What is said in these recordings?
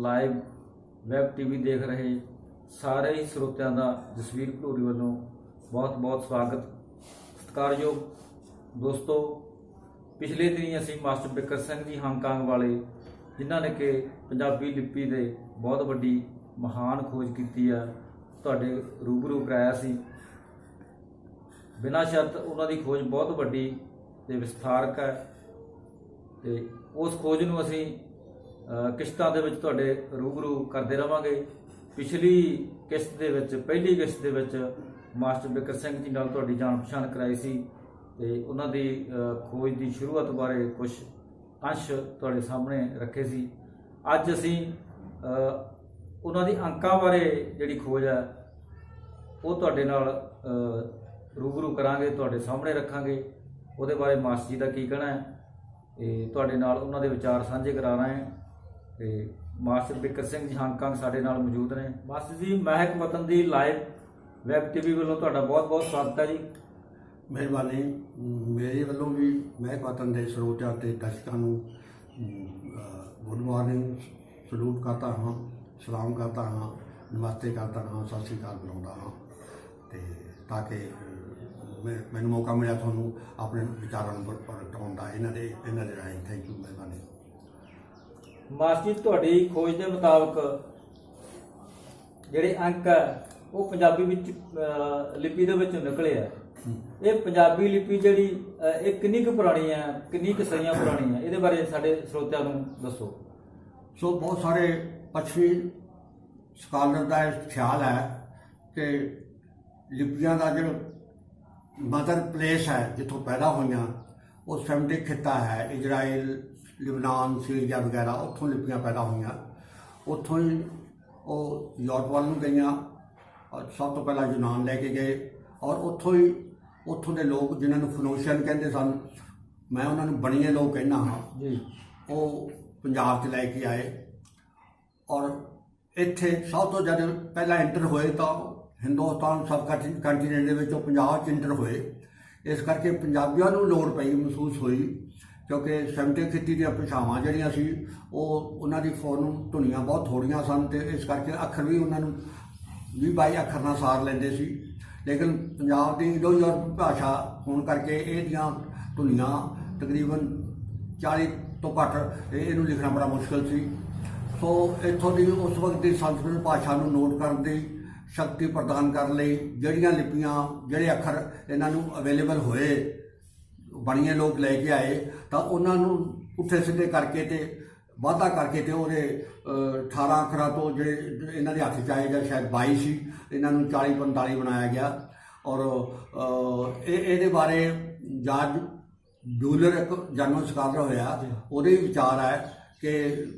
Live web TV ਦੇਖ ਰਹੇ ਸਾਰੇ ਹੀ ਸਰੋਤਿਆਂ ਦਾ ਜਸਵੀਰ ਭਲੂਰੀ ਵੱਲੋਂ ਬਹੁਤ ਬਹੁਤ ਸਵਾਗਤ। ਸਤਿਕਾਰਯੋਗ ਦੋਸਤੋ, ਪਿਛਲੇ ਦਿਨੀ ਅਸੀਂ ਮਾਸਟਰ ਬਿਕਰ ਸਿੰਘ ਜੀ ਹਾਂਗਕਾਂਗ ਵਾਲੇ, ਜਿਨ੍ਹਾਂ ਨੇ ਕਿ ਪੰਜਾਬੀ ਲਿਪੀ ਦੇ ਬਹੁਤ ਵੱਡੀ ਮਹਾਨ ਖੋਜ ਕੀਤੀ ਆ, ਤੁਹਾਡੇ ਰੂਬਰੂ ਕਰਾਇਆ ਸੀ। ਬਿਨਾਂ ਸ਼ਰਤ ਉਹਨਾਂ ਦੀ ਖੋਜ ਬਹੁਤ ਵੱਡੀ ਤੇ ਵਿਸਥਾਰਕ ਹੈ ਤੇ ਉਸ ਖੋਜ ਨੂੰ ਅਸੀਂ ਕਿਸ਼ਤਾਂ ਦੇ ਵਿੱਚ ਤੁਹਾਡੇ ਰੂਬਰੂ ਕਰਦੇ ਰਹਾਂਗੇ। ਪਿਛਲੀ ਕਿਸ਼ਤ ਦੇ ਵਿੱਚ, ਪਹਿਲੀ ਕਿਸ਼ਤ ਦੇ ਵਿੱਚ ਮਾਸਟਰ ਬਿਕਰ ਸਿੰਘ ਜੀ ਨਾਲ ਤੁਹਾਡੀ ਜਾਣ ਪਛਾਣ ਕਰਾਈ ਸੀ ਤੇ ਉਹਨਾਂ ਦੀ ਖੋਜ ਦੀ ਸ਼ੁਰੂਆਤ ਬਾਰੇ ਕੁਝ ਅੰਸ਼ ਤੁਹਾਡੇ ਸਾਹਮਣੇ ਰੱਖੇ ਸੀ। ਅੱਜ ਅਸੀਂ ਉਹਨਾਂ ਦੀ ਅੰਕਾਂ ਬਾਰੇ ਜਿਹੜੀ ਖੋਜ ਹੈ ਉਹ ਤੁਹਾਡੇ ਨਾਲ ਰੂਬਰੂ ਕਰਾਂਗੇ, ਤੁਹਾਡੇ ਸਾਹਮਣੇ ਰੱਖਾਂਗੇ। ਉਹਦੇ ਬਾਰੇ ਮਾਸਟਰ ਜੀ ਦਾ ਕੀ ਕਹਿਣਾ ਹੈ ਤੇ ਤੁਹਾਡੇ ਨਾਲ ਉਹਨਾਂ ਦੇ ਵਿਚਾਰ ਸਾਂਝੇ ਕਰਾ ਰਹੇ ਹਾਂ। ਤੇ ਮਾਸਟਰ ਬਿਕਰ ਸਿੰਘ ਜੀ ਹਾਂਗਕਾਂਗ ਸਾਡੇ ਨਾਲ ਮੌਜੂਦ ਨੇ। ਮਾਸਟਰ ਜੀ, ਮਹਿਕ ਵਤਨ ਦੀ ਲਾਈਵ ਵੈਬ ਟੀਵੀ ਵੱਲੋਂ ਤੁਹਾਡਾ ਬਹੁਤ ਬਹੁਤ ਸਵਾਗਤ ਹੈ ਜੀ। ਮਿਹਰਬਾਨੀ। ਮੇਰੇ ਵੱਲੋਂ ਵੀ ਮਹਿਕ ਵਤਨ ਦੇ ਸਰੋਤਿਆਂ ਤੇ ਦਰਸ਼ਕਾਂ ਨੂੰ ਗੁੱਡ ਮਾਰਨਿੰਗ ਸਲੂਟ ਕਰਦਾ ਹਾਂ, ਸਲਾਮ ਕਰਦਾ ਹਾਂ, ਨਮਸਤੇ ਕਰਦਾ ਹਾਂ, ਸਤਿ ਸ਼੍ਰੀ ਅਕਾਲ ਬੁਲਾਉਂਦਾ ਹਾਂ ਤੇ ਤਾਂ ਕਿ ਮੈਨੂੰ ਮੌਕਾ ਮਿਲਿਆ ਤੁਹਾਨੂੰ ਆਪਣੇ ਵਿਚਾਰਾਂ ਨੂੰ ਪ੍ਰਗਟਾਉਣ ਦਾ ਇਹਨਾਂ ਦੇ ਰਾਹੀਂ। ਥੈਂਕ ਯੂ, ਮਿਹਰਬਾਨੀ। ਮਾਸਟਰ ਜੀ, ਤੁਹਾਡੀ ਖੋਜ ਦੇ ਮੁਤਾਬਕ ਜਿਹੜੇ ਅੰਕ ਹੈ ਉਹ ਪੰਜਾਬੀ ਵਿੱਚ ਲਿਪੀ ਦੇ ਵਿੱਚੋਂ ਨਿਕਲੇ ਆ। ਇਹ ਪੰਜਾਬੀ ਲਿਪੀ ਜਿਹੜੀ ਇਹ ਕਿੰਨੀ ਕੁ ਪੁਰਾਣੀ ਹੈ, ਕਿੰਨੀ ਕੁ ਸਦੀਆਂ ਪੁਰਾਣੀ ਹੈ, ਇਹਦੇ ਬਾਰੇ ਸਾਡੇ ਸਰੋਤਿਆਂ ਨੂੰ ਦੱਸੋ। ਸੋ ਬਹੁਤ ਸਾਰੇ ਪੱਛਮੀ ਸਕਾਲਰ ਦਾ ਇਹ ਖਿਆਲ ਹੈ ਕਿ ਲਿਪੀਆਂ ਦਾ ਜਿਹੜਾ ਮਦਰ ਪਲੇਸ ਹੈ, ਜਿੱਥੋਂ ਪੈਦਾ ਹੋਈਆਂ, ਉਹ ਸੈਮਿਟਿਕ ਖਿੱਤਾ ਹੈ। ਇਜ਼ਰਾਈਲ, ਲਿਬਨਾਨ, ਸੀਰੀਆ ਵਗੈਰਾ, ਉੱਥੋਂ ਲਿਪੀਆਂ ਪੈਦਾ ਹੋਈਆਂ। ਉੱਥੋਂ ਹੀ ਉਹ ਯੂਰਪ ਵੱਲ ਨੂੰ ਗਈਆਂ ਔਰ ਸਭ ਤੋਂ ਪਹਿਲਾਂ ਯੂਨਾਨ ਲੈ ਕੇ ਗਏ ਔਰ ਉੱਥੋਂ ਦੇ ਲੋਕ, ਜਿਨ੍ਹਾਂ ਨੂੰ ਫਨੋਸ਼ੀਅਨ ਕਹਿੰਦੇ ਸਨ, ਮੈਂ ਉਹਨਾਂ ਨੂੰ ਬਣੀਏ ਲੋਕ ਕਹਿੰਦਾ ਹਾਂ ਜੀ, ਉਹ ਪੰਜਾਬ 'ਚ ਲੈ ਕੇ ਆਏ ਔਰ ਇੱਥੇ ਸਭ ਤੋਂ ਜ਼ਿਆਦਾ ਪਹਿਲਾਂ ਐਂਟਰ ਹੋਏ ਤਾਂ ਹਿੰਦੁਸਤਾਨ ਸਬ ਕੰਟੀਨੈਂਟ ਦੇ ਵਿੱਚ ਉਹ ਪੰਜਾਬ 'ਚ ਐਂਟਰ ਹੋਏ। ਇਸ ਕਰਕੇ ਪੰਜਾਬੀਆਂ ਨੂੰ ਲੋੜ ਪਈ, ਮਹਿਸੂਸ ਹੋਈ, ਕਿਉਂਕਿ ਸੈਮਿਟਿਕ ਖਿੱਤੇ ਦੀਆਂ ਭਾਸ਼ਾਵਾਂ ਜਿਹੜੀਆਂ ਸੀ ਉਹਨਾਂ ਦੀ ਫੋਰਨ ਧੁਨੀਆਂ ਬਹੁਤ ਥੋੜ੍ਹੀਆਂ ਸਨ ਤੇ ਇਸ ਕਰਕੇ ਅੱਖਰ ਵੀ ਉਹਨਾਂ ਨੂੰ 20-22 ਅੱਖਰ ਨਾਲ ਸਾਰ ਲੈਂਦੇ ਸੀ। ਲੇਕਿਨ ਪੰਜਾਬ ਦੀ ਇੰਡੋ ਯੂਰਪ ਭਾਸ਼ਾ ਹੋਣ ਕਰਕੇ ਇਹਦੀਆਂ ਧੁਨੀਆਂ ਤਕਰੀਬਨ 40 ਤੋਂ ਘੱਟ, ਇਹਨੂੰ ਲਿਖਣਾ ਬੜਾ ਮੁਸ਼ਕਿਲ ਸੀ। ਸੋ ਇੱਥੋਂ ਦੀ ਉਸ ਵਕਤ ਦੀ ਸੰਸਕ੍ਰਿਤ ਭਾਸ਼ਾ ਨੂੰ ਨੋਟ ਕਰਨ ਦੀ ਸ਼ਕਤੀ ਪ੍ਰਦਾਨ ਕਰਨ ਲਈ ਜਿਹੜੀਆਂ ਲਿਪੀਆਂ, ਜਿਹੜੇ ਅੱਖਰ ਇਹਨਾਂ ਨੂੰ ਅਵੇਲੇਬਲ ਹੋਏ, ਬਣੀਏ ਲੋਕ ਲੈ ਕੇ ਆਏ ਤਾਂ ਉਹਨਾਂ ਨੂੰ ਪੁੱਠੇ ਸਿੱਧੇ ਕਰਕੇ ਤੇ ਵਾਧਾ ਕਰਕੇ ਤੇ ਉਹਦੇ 18 ਅੱਖਰਾਂ ਤੋਂ ਜਿਹੜੇ ਇਹਨਾਂ ਦੇ ਹੱਥ 'ਚ ਆਏ ਜਾਂ ਸ਼ਾਇਦ 22 ਸੀ, ਇਹਨਾਂ ਨੂੰ 40-45 ਬਣਾਇਆ ਗਿਆ। ਔਰ ਇਹਦੇ ਬਾਰੇ ਜਾਰਜ ਡੂਲਰ ਇੱਕ ਜਰਮਨ ਸਕਾਲਰ ਹੋਇਆ, ਉਹਦੇ ਵਿਚਾਰ ਹੈ ਕਿ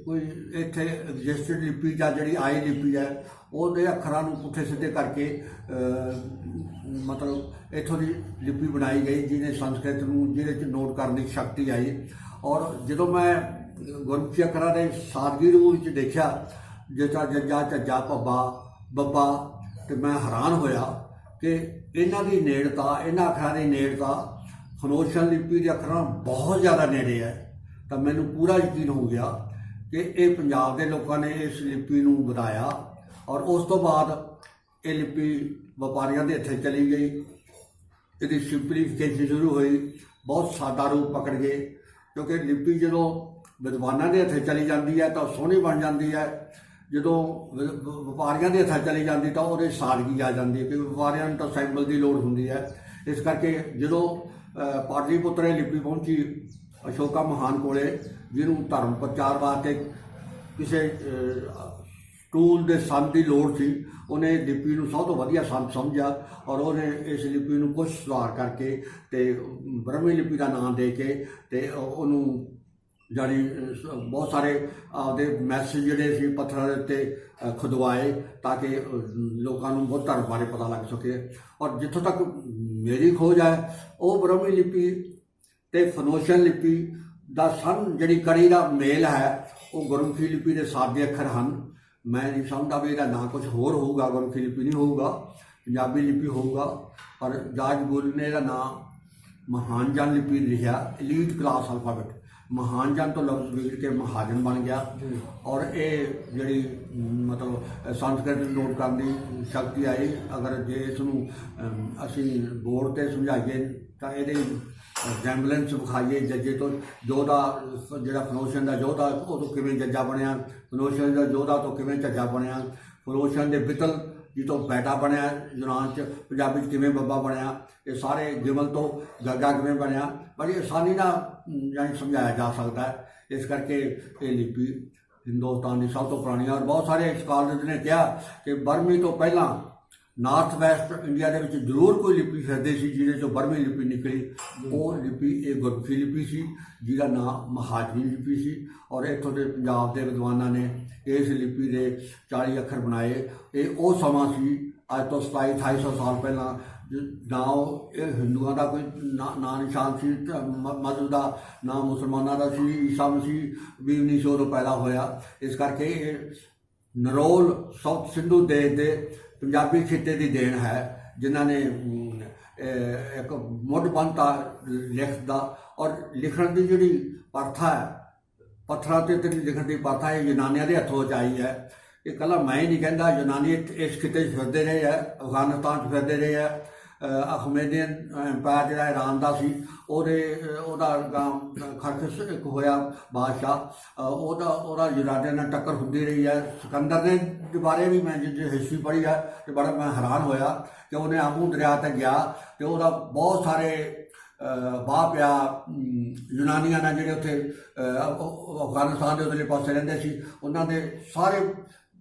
ਕੋਈ ਇੱਥੇ ਰਜਿਸਟਰਡ ਲਿਪੀ ਜਾਂ ਜਿਹੜੀ ਆਈ ਲਿਪੀ ਹੈ ਉਹਦੇ ਅੱਖਰਾਂ ਨੂੰ ਪੁੱਠੇ ਸਿੱਧੇ ਕਰਕੇ ਮਤਲਬ ਇੱਥੋਂ ਦੀ ਲਿਪੀ ਬਣਾਈ ਗਈ, ਜਿਹਨੇ ਸੰਸਕ੍ਰਿਤ ਨੂੰ ਜਿਹਦੇ 'ਚ ਨੋਟ ਕਰਨ ਦੀ ਸ਼ਕਤੀ ਆਈ। ਔਰ ਜਦੋਂ ਮੈਂ ਗੁਰਮੁਖੀ ਅੱਖਰਾਂ ਦੇ ਸਾਦਗੀ ਰੂਪ ਵਿੱਚ ਦੇਖਿਆ, ਜਿਸ ਤਰ੍ਹਾਂ ਜੱਜਾ, ਝੱਜਾ, ਭੱਬਾ, ਬੱਬਾ, ਤੇ ਮੈਂ ਹੈਰਾਨ ਹੋਇਆ ਕਿ ਇਹਨਾਂ ਦੀ ਨੇੜਤਾ, ਇਹਨਾਂ ਅੱਖਰਾਂ ਦੀ ਨੇੜਤਾ ਫਨੋਸ਼ੀਅਨ ਲਿਪੀ ਦੇ ਅੱਖਰਾਂ ਬਹੁਤ ਜ਼ਿਆਦਾ ਨੇੜੇ ਹੈ। ਤਾਂ ਮੈਨੂੰ ਪੂਰਾ ਯਕੀਨ ਹੋ ਗਿਆ ਕਿ ਇਹ ਪੰਜਾਬ ਦੇ ਲੋਕਾਂ ਨੇ ਇਸ ਲਿਪੀ ਨੂੰ ਵਧਾਇਆ ਔਰ ਉਸ ਤੋਂ ਬਾਅਦ ਇਹ ਲਿਪੀ ਵਪਾਰੀਆਂ ਦੇ ਹੱਥੇ ਚਲੀ ਗਈ। ਇਹਦੀ ਸਿੰਪਲੀਫਿਕੇਸ਼ਨ ਸ਼ੁਰੂ ਹੋਈ, ਬਹੁਤ ਸਾਦਾ ਰੂਪ ਪਕੜ ਗਏ, ਕਿਉਂਕਿ ਲਿਪੀ ਜਦੋਂ ਵਿਦਵਾਨਾਂ ਦੇ ਹੱਥੇ ਚਲੀ ਜਾਂਦੀ ਹੈ ਤਾਂ ਸੋਹਣੀ ਬਣ ਜਾਂਦੀ ਹੈ। ਜਦੋਂ ਵਪਾਰੀਆਂ ਦੇ ਹੱਥਾਂ ਚਲੀ ਜਾਂਦੀ ਤਾਂ ਉਹਦੇ ਸਾਦਗੀ ਆ ਜਾਂਦੀ ਹੈ, ਕਿ ਵਪਾਰੀਆਂ ਨੂੰ ਤਾਂ ਸੈਂਪਲ ਦੀ ਲੋੜ ਹੁੰਦੀ ਹੈ। ਇਸ ਕਰਕੇ ਜਦੋਂ ਪਾਟਲੀਪੁੱਤਰ ਲਿਪੀ ਪਹੁੰਚੀ ਅਸ਼ੋਕਾ ਮਹਾਨ ਕੋਲੇ, ਜਿਹਨੂੰ ਧਰਮ ਪ੍ਰਚਾਰ ਵਾਸਤੇ ਕਿਸੇ ਟੂਲ ਦੇ ਸੰਤ ਦੀ ਲੋੜ ਸੀ, ਉਹਨੇ ਲਿਪੀ ਨੂੰ ਸਭ ਤੋਂ ਵਧੀਆ ਸੰਤ ਸਮਝਿਆ ਔਰ ਉਹਨੇ ਇਸ ਲਿਪੀ ਨੂੰ ਕੁਝ ਸੁਧਾਰ ਕਰਕੇ ਤੇ ਬ੍ਰਹਮੀ ਲਿਪੀ ਦਾ ਨਾਮ ਦੇ ਕੇ ਤੇ ਉਹਨੂੰ ਜਾਣੀ ਬਹੁਤ ਸਾਰੇ ਆਪਦੇ ਮੈਸੇਜ ਜਿਹੜੇ ਸੀ ਪੱਥਰਾਂ ਦੇ ਉੱਤੇ ਖੁਦਵਾਏ ਤਾਂ ਕਿ ਲੋਕਾਂ ਨੂੰ ਬਹੁਤ ਧਰਮ ਬਾਰੇ ਪਤਾ ਲੱਗ ਸਕੇ। ਔਰ ਜਿੱਥੋਂ ਤੱਕ ਮੇਰੀ ਖੋਜ ਹੈ, ਉਹ ਬ੍ਰਹਮੀ ਲਿਪੀ ਤੇ ਫਨੋਸ਼ੀਅਨ ਲਿਪੀ ਦਾ ਜਿਹੜੀ ਕੜੀ ਦਾ ਮੇਲ ਹੈ, ਉਹ ਗੁਰਮੁਖੀ ਲਿਪੀ ਦੇ ਸਾਦੇ ਅੱਖਰ ਹਨ। ਮੈਂ ਨਹੀਂ ਸਮਝਦਾ ਵੀ ਇਹਦਾ ਨਾਂ ਕੁਝ ਹੋਰ ਹੋਊਗਾ, ਗੁਰਮੁਖੀ ਲਿਪੀ ਨਹੀਂ ਹੋਊਗਾ, ਪੰਜਾਬੀ ਲਿਪੀ ਹੋਊਗਾ। ਪਰ ਜਾਰਜ ਬੂਲ ਨੇ ਇਹਦਾ ਨਾਂ ਮਹਾਨ ਜਨ ਲਿਪੀ ਲਿਖਿਆ, ਐਲੀਟ ਕਲਾਸ ਅਲਫਾਬੈਟ। महान जन तो लफ्ज बिगड़ के महाजन बन गया और ये जी मतलब संस्कृत नोट करने की शक्ति आई। अगर जे इसनूं असीं बोर्ड ते समझाइए तो ये रैम्बलेंस विखाइए जजे तो जोधा जिहड़ा फनोशन का जोधा उदों किवें जज्जा बनया, फनोशन का जोधा तो किवें झज्जा बनया, फनोशन के बितल जी तो बैटा बनया यूनान च, पंजाबी च किवें बब्बा बनया, ये सारे गिमल तो गग्गा किवें बनया, बड़ी आसानी नाल यानी समझाया जा सकता है। इस करके ये लिपि हिंदुस्तान की सब तो पुरानी और बहुत सारे स्कॉलर्स ने कहा कि बरमी तो पहला नॉर्थ वैसट इंडिया के विच जरूर कोई लिपि फिरदी सी जिहदे चों बरमी लिपि निकली। वो लिपि ये गुरमुखी लिपि सी जिहदा नाम महाजनी लिपि सी और इत्थों के पंजाब के विद्वानां ने इस लिपि के 40 अखर बनाए। ये वो समा सी अज तो 2700-2800 साल पहला ना ये हिंदुओं का कोई ना निशान सी, मजहब का ना मुसलमानों का सी, ईसा मसीह भी नहीं सौ पैदा होया। इस करके नरोल साउथ सिंधु देश के पंजाबी खिते की देन है जिन्हों ने एक मुढ़ बनता लिखता और लिखण की जी प्रथा है पत्थर से लिखण की प्रथा है यूनानियों के हथों च आई है। ये कला मैं ही नहीं कहता, यूनानी इस खिते फिरते रहे है, अफगानिस्तान फिरते रहे है। अखमेनियन एम्पायर जो ईरान का सी खरकश एक होया बादशाह ओदा यूनानियों ने टक्कर होंदी रही है। सिकंदर ने के बारे भी मैं जो हिस्ट्री पढ़ी है तो बड़ा मैं हैरान होया कि उन्हें आमू दरिया तक गया तो वह बहुत सारे बाह पिया यूनानिया ने जोड़े उत्थे अफगानिस्तान के उधरले पासे रहिंदे सी उन्होंने सारे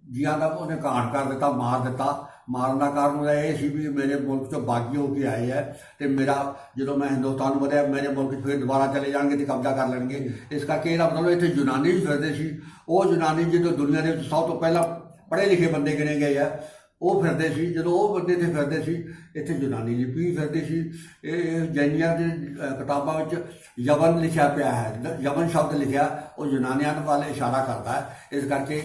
जियां का उन्हें कांड कर दिता, मार दिता। मारन का कारण उसका यह सी भी मेरे मुल्क चो बागी होकर आए है तो मेरा जो मैं हिंदुस्तान बढ़िया मेरे मुल्क फिर दोबारा चले जाएंगे तो कब्जा कर लेंगे। इस करके इसका मतलब इतने यूनानी भी फिरते सी। वो यूनानी जो दुनिया के सब तो पहला पढ़े लिखे बंदे गिने गए है वो फिरते सी। जो वो बंदे इतने फिरते सी इतने यूनानी लिपि भी फिरती सी। जैनिया की किताबों में यवन लिखा पाया है, यवन शब्द लिखा वो यूनानिया वाले इशारा करता है। इस करके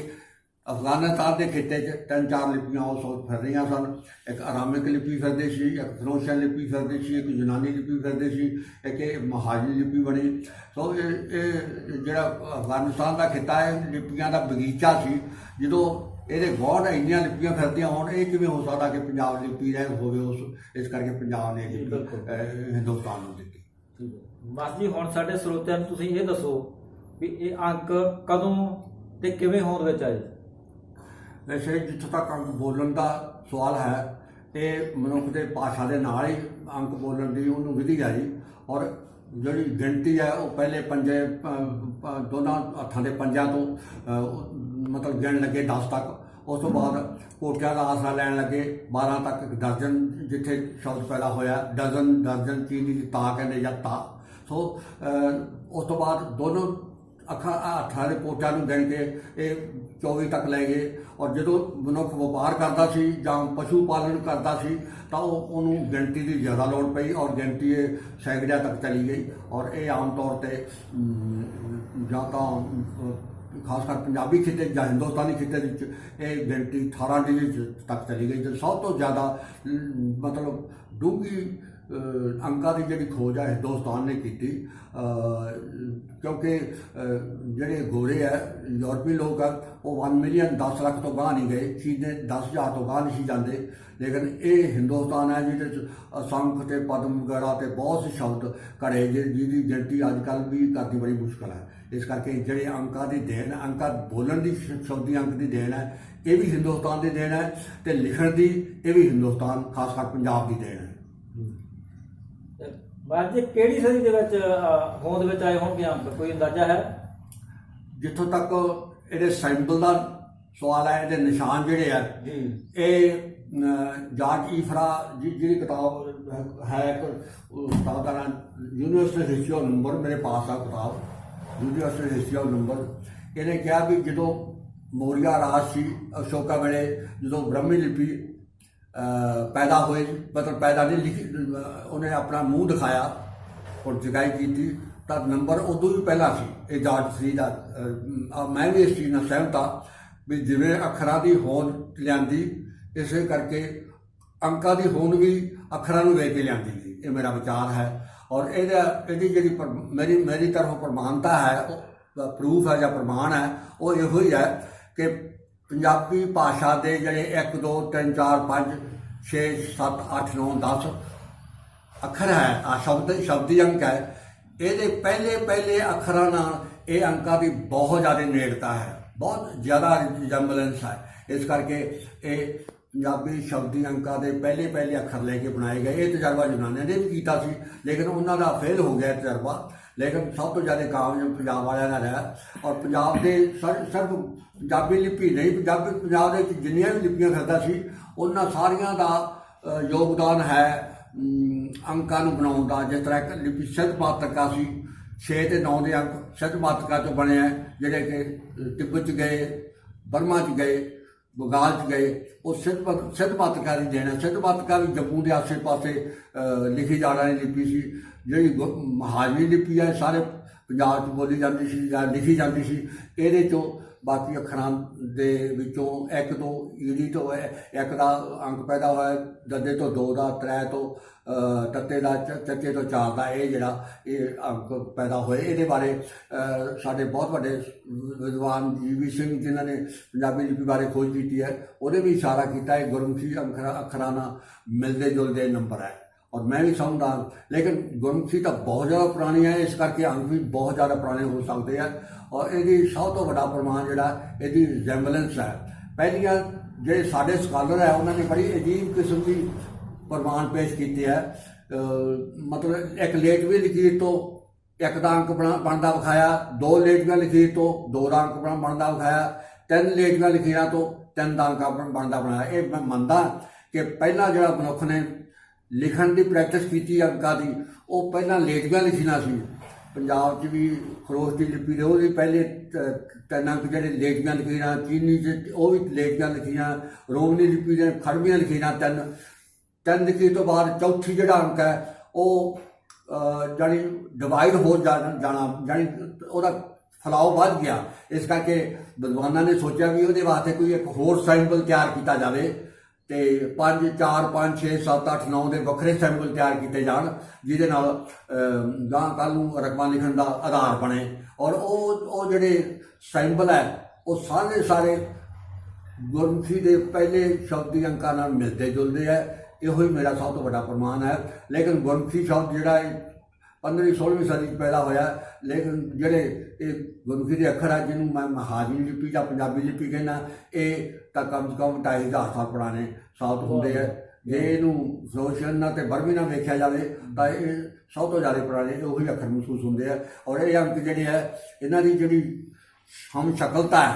अफगानिस्तान के खिते 3-4 लिपियां उस वक्त फिर रही सन। एक आरामिक लिपि फिरती सी, एक फनोशन लिपि फिरती सी, एक यूनानी लिपि फिरती सी, एक महाजनी लिपि बनी। तो जो अफगानिस्तान का खिता है लिपियां का बगीचा सी। जो ये गौड़ इन्नियां लिपियां फिरदियां होण ये किवें हो सकता कि पंजाब लिपि रह होवे उस इस करके पंजाब ने हिंदुस्तान नूं दित्ती। बस जी हुण साडे ਸਰੋਤਿਆਂ ਨੂੰ ਤੁਸੀਂ ਇਹ ਦੱਸੋ ਵੀ ਇਹ ਅੰਕ ਕਦੋਂ ਤੇ ਕਿਵੇਂ ਹੋਂਦ ਵਿੱਚ ਆਏ। वैसे जितों तक अंक बोलन का सवाल है ये मनुख के भाषा के नाल ही अंक बोलन की उन्होंने विधि आई और जी गिनती है वो पहले पंजे दोनों हथों के पंजा तो मतलब गिन लगे 10 तक। उस तो बाद कोटिया का आसरा लैन लगे 12 तक दर्जन जिथे शब्द पैदा होया दर्जन चीनी ता कहते या ता। सो उस तो बाद दोनों हथां के पोटा गिन के ये 24 तक लै गए। और जो मनुख व्यापार करता सी जां पशु पालन करता सी तो उन्होंने गिनती की ज़्यादा लोड़ पई और गिनती सैकड़ियां तक चली गई। और ये आम तौर पर जां तां खासकर पंजाबी खिते या हिंदुस्तानी खिते ये गिनती 18 डिग्री तक चली गई। तो सब तो ज़्यादा मतलब डूंगी अंकों की जी खोज है हिंदुस्तान ने की क्योंकि जोड़े गोरे है यूरोपी लोग है वो 1 मिलियन 10 लाख तो गाह नहीं गए, चीने 10,000 तो गाह नहीं जाते। लेकिन ये हिंदुस्तान है जिसे असंख ते पद्म वगैरह ते बहुत से शब्द घड़े जिसकी गिनती अजकल भी करनी बड़ी मुश्किल है। इस करके जोड़े अंकों की देन अंक बोलन की शब्दी अंक की देन है ये भी हिंदुस्तान की देन है तो लिखण की ये भी हिंदुस्तान खासकर पंजाब की देन है। बात जी किहड़ी सदी दे विच होंद विच आए होणगे अंक कोई अंदाजा है। जिथों तक ये सैंपल का सवाल है ये निशान जोड़े है ये जॉर्ज ईफरा जी किताब है एक किताब का नाम यूनिवर्सल हिस्ट्री ऑफ नंबर मेरे पास है किताब यूनिवर्सल हिस्ट्री ऑफ नंबर। इन्हें कहा भी जो मौर्य राज से अशोका वेले जो ब्रह्मी लिपि पैदा हुए मतलब पैदा नहीं लिखी उन्हें अपना मुँह दिखाया और जगाई की थी तब नंबर उदों भी पहला सी ये जॉर्ज सी का। मैं भी इस चीज़ में सहमत हाँ भी जिवें अखरां की होंद लियांदी इस करके अंकों की होंद भी अखरां नूं वेख के लियांदी सी। ये मेरा विचार है। ਔਰ ਇਹਦੀ ਜਿਹੜੀ ਮੇਰੀ ਤਰਫੋਂ ਪ੍ਰਮਾਣਤਾ ਹੈ, ਪ੍ਰੂਫ ਹੈ ਜਾਂ ਪ੍ਰਮਾਣ ਹੈ, ਉਹ ਇਹੋ ਹੀ ਹੈ ਕਿ ਪੰਜਾਬੀ ਭਾਸ਼ਾ ਦੇ ਜਿਹੜੇ 1 2 3 4 5 6 7 8 9 10 ਅੱਖਰ ਹੈ, ਆ ਸ਼ਬਦੀ ਅੰਕ ਹੈ, ਇਹਦੇ ਪਹਿਲੇ ਅੱਖਰਾਂ ਨਾਲ ਇਹ ਅੰਕਾਂ ਦੀ ਬਹੁਤ ਜ਼ਿਆਦਾ ਨੇੜਤਾ ਹੈ, ਬਹੁਤ ਜ਼ਿਆਦਾ ਰਿਜੈਂਬਲੈਂਸ ਹੈ। ਇਸ ਕਰਕੇ ਇਹ ਪੰਜਾਬੀ ਸ਼ਬਦੀ ਅੰਕਾਂ ਦੇ ਪਹਿਲੇ ਅੱਖਰ ਲੈ ਕੇ ਬਣਾਏ ਗਏ। ਇਹ ਤਜਰਬਾ ਯੂਨਾਨੀਆਂ ਨੇ ਵੀ ਕੀਤਾ ਸੀ, ਲੇਕਿਨ ਉਹਨਾਂ ਦਾ ਫੇਲ ਹੋ ਗਿਆ ਤਜਰਬਾ। ਲੇਕਿਨ ਸਭ ਤੋਂ ਜ਼ਿਆਦਾ ਕਾਮਯਾਬ ਪੰਜਾਬ ਵਾਲਿਆਂ ਦਾ ਰਿਹਾ। ਔਰ ਪੰਜਾਬ ਦੇ ਸਿਰਫ ਪੰਜਾਬੀ ਲਿਪੀ ਨਹੀਂ, ਪੰਜਾਬ ਦੇ ਵਿੱਚ ਜਿੰਨੀਆਂ ਵੀ ਲਿਪੀਆਂ ਫਿਰਦਾ ਸੀ ਉਹਨਾਂ ਸਾਰੀਆਂ ਦਾ ਯੋਗਦਾਨ ਹੈ ਅੰਕਾਂ ਨੂੰ ਬਣਾਉਣ ਦਾ। ਜਿਸ ਤਰ੍ਹਾਂ ਇੱਕ ਲਿਪੀ ਸਿੱਧ ਮਾਤ੍ਰਿਕਾ ਸੀ, 6 ਤੇ 9 ਦੇ ਅੰਕ ਸਿੱਧ ਮਾਤ੍ਰਿਕਾ ਤੋਂ ਬਣੇ ਹੈ, ਜਿਹੜੇ ਕਿ ਤਿੱਬਤ 'ਚ ਗਏ, ਬਰਮਾ 'ਚ ਗਏ, ਬੰਗਾਲ 'ਚ ਗਏ। ਉਹ ਸਿੱਧ ਮਾਤ੍ਰਿਕਾ ਦੀ ਦੇਣ ਹੈ। ਸਿੱਧ ਮਾਤ੍ਰਿਕਾ ਵੀ ਜੰਮੂ ਦੇ ਆਸੇ ਪਾਸੇ ਲਿਖੀ ਜਾਣ ਵਾਲੀ ਲਿਪੀ ਸੀ। ਜਿਹੜੀ ਮਹਾਜਨੀ ਲਿਪੀ ਹੈ ਸਾਰੇ ਪੰਜਾਬ 'ਚ ਬੋਲੀ ਜਾਂਦੀ ਸੀ ਜਾਂ ਲਿਖੀ ਜਾਂਦੀ ਸੀ। ਇਹਦੇ 'ਚੋਂ ਬਾਕੀ ਅੱਖਰਾਂ ਦੇ ਵਿੱਚੋਂ 1 ਤੋਂ ਈੜੀ ਤੋਂ 1 ਦਾ ਅੰਕ ਪੈਦਾ ਹੋਇਆ, ਦੱਦੇ ਤੋਂ 2 ਦਾ, 3 ਤੋਂ ਤੱਤੇ ਦਾ, ਚੱਚੇ ਤੋਂ 4 ਦਾ, ਇਹ ਜਿਹੜਾ ਇਹ ਅੰਕ ਪੈਦਾ ਹੋਏ। ਇਹਦੇ ਬਾਰੇ ਸਾਡੇ ਬਹੁਤ ਵੱਡੇ ਵਿਦਵਾਨ ਜੀ.ਵੀ. ਸਿੰਘ ਜਿਨ੍ਹਾਂ ਨੇ ਪੰਜਾਬੀ ਲਿਪੀ ਬਾਰੇ ਖੋਜ ਕੀਤੀ ਹੈ, ਉਹਨੇ ਵੀ ਇਸ਼ਾਰਾ ਕੀਤਾ ਹੈ ਗੁਰਮੁਖੀ ਅੱਖਰਾਂ ਨਾਲ ਮਿਲਦੇ ਜੁਲਦੇ ਨੰਬਰ ਹੈ। ਔਰ ਮੈਂ ਵੀ ਸਮਝਦਾ, ਲੇਕਿਨ ਗੁਰਮੁਖੀ ਤਾਂ ਬਹੁਤ ਜ਼ਿਆਦਾ ਪੁਰਾਣੀ ਹੈ, ਇਸ ਕਰਕੇ ਅੰਕ ਵੀ ਬਹੁਤ ਜ਼ਿਆਦਾ ਪੁਰਾਣੇ ਹੋ ਸਕਦੇ ਆ। ਔਰ ਇਹਦੀ ਸਭ ਤੋਂ ਵੱਡਾ ਪ੍ਰਮਾਣ ਜਿਹੜਾ ਇਹਦੀ ਰਿਜ਼ੈਂਬਲੈਂਸ ਹੈ। ਪਹਿਲੀਆਂ ਜਿਹੜੇ ਸਾਡੇ ਸਕਾਲਰ ਹੈ ਉਹਨਾਂ ਨੇ ਬੜੀ ਅਜੀਬ ਕਿਸਮ ਦੀ ਪ੍ਰਮਾਣ ਪੇਸ਼ ਕੀਤੇ ਹੈ। ਮਤਲਬ ਇੱਕ ਲੇਟਵੀਂ ਲਕੀਰ ਤੋਂ 1 ਦਾ ਅੰਕ ਬਣਦਾ ਵਿਖਾਇਆ, 2 ਲੇਟਵੀਂ ਲਕੀਰ ਤੋਂ 2 ਦਾ ਅੰਕ ਬਣਦਾ ਵਿਖਾਇਆ, 3 ਲੇਟਵੀਂ ਲਕੀਰਾਂ ਤੋਂ 3 ਦਾ ਅੰਕ ਬਣਦਾ ਬਣਾਇਆ। ਇਹ ਮੈਂ ਮੰਨਦਾ ਕਿ ਪਹਿਲਾਂ ਜਿਹੜਾ ਮਨੁੱਖ ਨੇ ਲਿਖਣ ਦੀ ਪ੍ਰੈਕਟਿਸ ਕੀਤੀ ਅੰਕਾਂ ਦੀ, ਉਹ ਪਹਿਲਾਂ ਲੇਟਵੀਆਂ ਲਿਖੀਆਂ ਸੀ। ਪੰਜਾਬ 'ਚ ਵੀ ਖਰੋਸ਼ ਦੀ ਲਿਪੀ ਦੇ ਉਹਦੇ ਪਹਿਲੇ 3 ਅੰਕ ਜਿਹੜੇ ਲੇਟਵੀਆਂ ਲਕੀਰਾਂ, ਚੀਨੀ 'ਚ ਉਹ ਵੀ ਲੇਟਵੀਆਂ ਲਿਖੀਆਂ, ਰੋਮਨੀ ਲਿਪੀ ਦੇ ਖੜਵੀਆਂ ਲਿਖੀਆਂ। 3 ਲਿਖੀ ਤੋਂ ਬਾਅਦ ਚੌਥੀ ਜਿਹੜਾ ਅੰਕ ਹੈ ਉਹ ਜਾਣੀ ਡਿਵਾਈਡ ਹੋ ਜਾਣਾ, ਜਾਣੀ ਉਹਦਾ ਫੈਲਾਓ ਵੱਧ ਗਿਆ। ਇਸ ਕਰਕੇ ਵਿਦਵਾਨਾਂ ਨੇ ਸੋਚਿਆ ਵੀ ਉਹਦੇ ਵਾਸਤੇ ਕੋਈ ਇੱਕ ਹੋਰ ਸਿੰਬਲ ਤਿਆਰ ਕੀਤਾ ਜਾਵੇ ਤੇ 5 4 5 6 7 8 9 ਦੇ ਵੱਖਰੇ ਸਿੰਬਲ ਤਿਆਰ ਕੀਤੇ ਜਾਣ, ਜਿਹਦੇ ਨਾਲ ਗਾਂ ਕੱਲ੍ਹ ਨੂੰ ਰਕਮਾਂ ਲਿਖਣ ਦਾ ਆਧਾਰ ਬਣੇ। ਔਰ ਉਹ ਜਿਹੜੇ ਸਿੰਬਲ ਹੈ ਉਹ ਸਾਰੇ ਗੁਰਮੁਖੀ ਦੇ ਪਹਿਲੇ ਸ਼ਬਦੀ ਅੰਕਾਂ ਨਾਲ ਮਿਲਦੇ ਜੁਲਦੇ ਹੈ। ਇਹੋ ਹੀ ਮੇਰਾ ਸਭ ਤੋਂ ਵੱਡਾ ਪ੍ਰਮਾਣ ਹੈ। ਲੇਕਿਨ ਗੁਰਮੁਖੀ ਸ਼ਬਦ ਜਿਹੜਾ 15ਵੀਂ 16ਵੀਂ ਸਦੀ 'ਚ ਪੈਦਾ ਹੋਇਆ, ਲੇਕਿਨ ਜਿਹੜੇ ਇਹ ਗੁਰਮੁਖੀ ਦੇ ਅੱਖਰ ਹੈ ਜਿਹਨੂੰ ਮੈਂ ਮਹਾਜਨੀ ਲਿਪੀ ਜਾਂ ਪੰਜਾਬੀ ਲਿਪੀ ਕਹਿੰਦਾ, ਇਹ ਤਾਂ ਕਮ ਸੇ ਕਮ 2500 ਸਾਲ ਪੁਰਾਣੇ ਸਾਬਤ ਹੁੰਦੇ ਹੈ। ਜੇ ਇਹਨੂੰ ਫਿਰੋਜ਼ਸ਼ਾਹ ਨਾਲ ਤੇ ਬਰਮੀ ਨਾਲ ਵੇਖਿਆ ਜਾਵੇ ਤਾਂ ਇਹ ਸਭ ਤੋਂ ਜ਼ਿਆਦਾ ਪੁਰਾਣੇ ਉਹੀ ਅੱਖਰ ਮਹਿਸੂਸ ਹੁੰਦੇ ਆ। ਔਰ ਇਹ ਅੰਕ ਜਿਹੜੇ ਹੈ ਇਹਨਾਂ ਦੀ ਜਿਹੜੀ ਹਮ ਸ਼ਕਲਤਾ ਹੈ